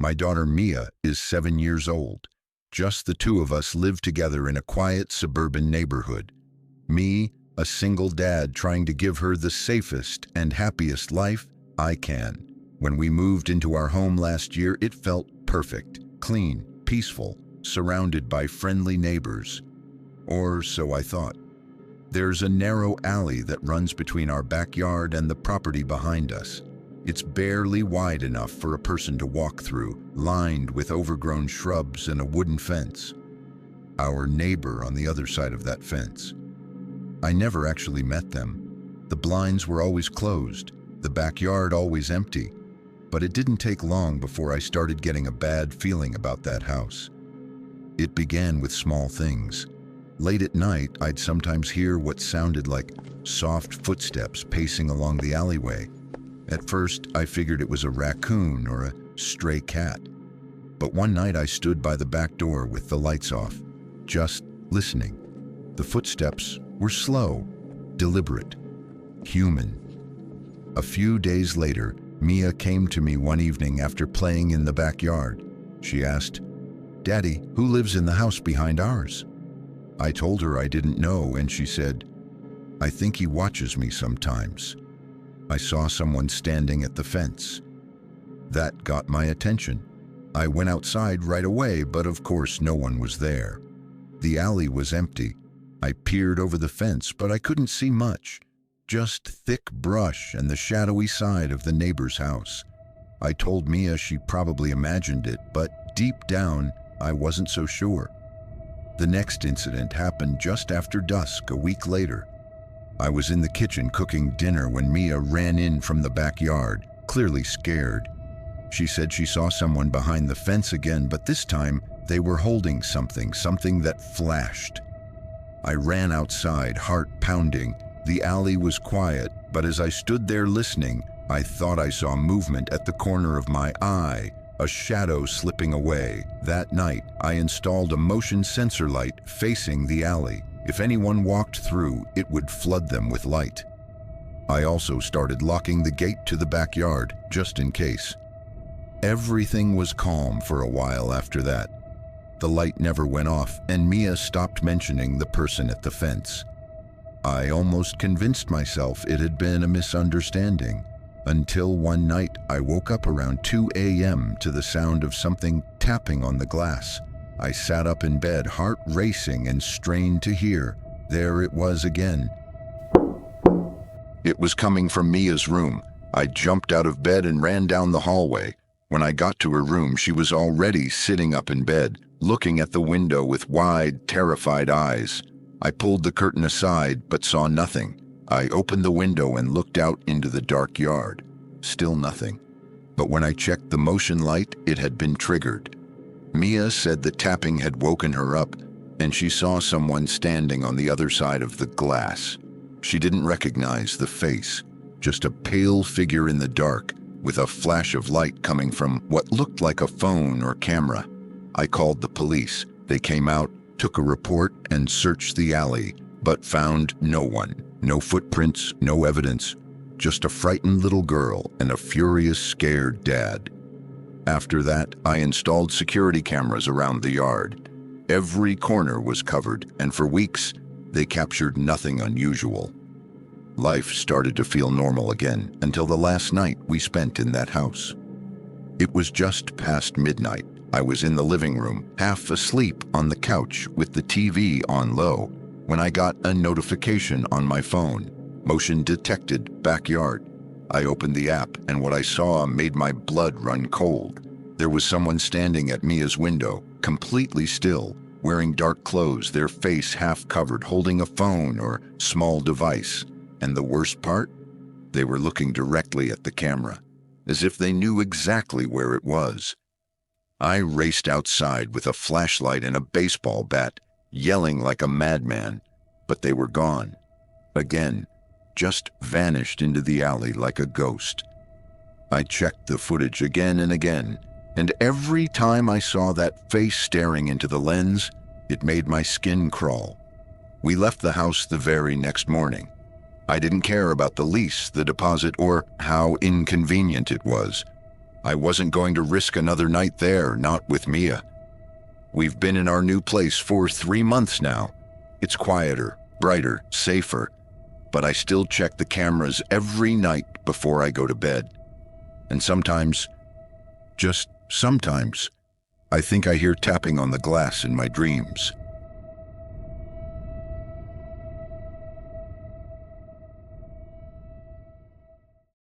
My daughter Mia is 7 years old. Just the two of us live together in a quiet suburban neighborhood. Me, a single dad trying to give her the safest and happiest life I can. When we moved into our home last year, it felt perfect, clean, peaceful, surrounded by friendly neighbors. Or so I thought. There's a narrow alley that runs between our backyard and the property behind us. It's barely wide enough for a person to walk through, lined with overgrown shrubs and a wooden fence. Our neighbor on the other side of that fence. I never actually met them. The blinds were always closed, the backyard always empty. But it didn't take long before I started getting a bad feeling about that house. It began with small things. Late at night, I'd sometimes hear what sounded like soft footsteps pacing along the alleyway. At first, I figured it was a raccoon or a stray cat. But one night I stood by the back door with the lights off, just listening. The footsteps were slow, deliberate, human. A few days later, Mia came to me one evening after playing in the backyard. She asked, "Daddy, who lives in the house behind ours?" I told her I didn't know, and she said, "I think he watches me sometimes. I saw someone standing at the fence." That got my attention. I went outside right away, but of course no one was there. The alley was empty. I peered over the fence, but I couldn't see much. Just thick brush and the shadowy side of the neighbor's house. I told Mia she probably imagined it, but deep down, I wasn't so sure. The next incident happened just after dusk a week later. I was in the kitchen cooking dinner when Mia ran in from the backyard, clearly scared. She said she saw someone behind the fence again, but this time they were holding something that flashed. I ran outside, heart pounding. The alley was quiet, but as I stood there listening, I thought I saw movement at the corner of my eye, a shadow slipping away. That night, I installed a motion sensor light facing the alley. If anyone walked through, it would flood them with light. I also started locking the gate to the backyard, just in case. Everything was calm for a while after that. The light never went off, and Mia stopped mentioning the person at the fence. I almost convinced myself it had been a misunderstanding, until one night I woke up around 2 a.m. to the sound of something tapping on the glass. I sat up in bed, heart racing, and strained to hear. There it was again. It was coming from Mia's room. I jumped out of bed and ran down the hallway. When I got to her room, she was already sitting up in bed, looking at the window with wide, terrified eyes. I pulled the curtain aside, but saw nothing. I opened the window and looked out into the dark yard. Still nothing. But when I checked the motion light, it had been triggered. Mia said the tapping had woken her up, and she saw someone standing on the other side of the glass. She didn't recognize the face, just a pale figure in the dark, with a flash of light coming from what looked like a phone or camera. I called the police. They came out, took a report, and searched the alley, but found no one. No footprints, no evidence, just a frightened little girl and a furious, scared dad. After that, I installed security cameras around the yard. Every corner was covered, and for weeks, they captured nothing unusual. Life started to feel normal again until the last night we spent in that house. It was just past midnight. I was in the living room, half asleep on the couch with the TV on low, when I got a notification on my phone. Motion detected, backyard. I opened the app, and what I saw made my blood run cold. There was someone standing at Mia's window, completely still, wearing dark clothes, their face half covered, holding a phone or small device. And the worst part? They were looking directly at the camera, as if they knew exactly where it was. I raced outside with a flashlight and a baseball bat, yelling like a madman, but they were gone. Again, just vanished into the alley like a ghost. I checked the footage again and again, and every time I saw that face staring into the lens, it made my skin crawl. We left the house the very next morning. I didn't care about the lease, the deposit, or how inconvenient it was. I wasn't going to risk another night there, not with Mia. We've been in our new place for 3 months now. It's quieter, brighter, safer, but I still check the cameras every night before I go to bed. And sometimes, just sometimes, I think I hear tapping on the glass in my dreams.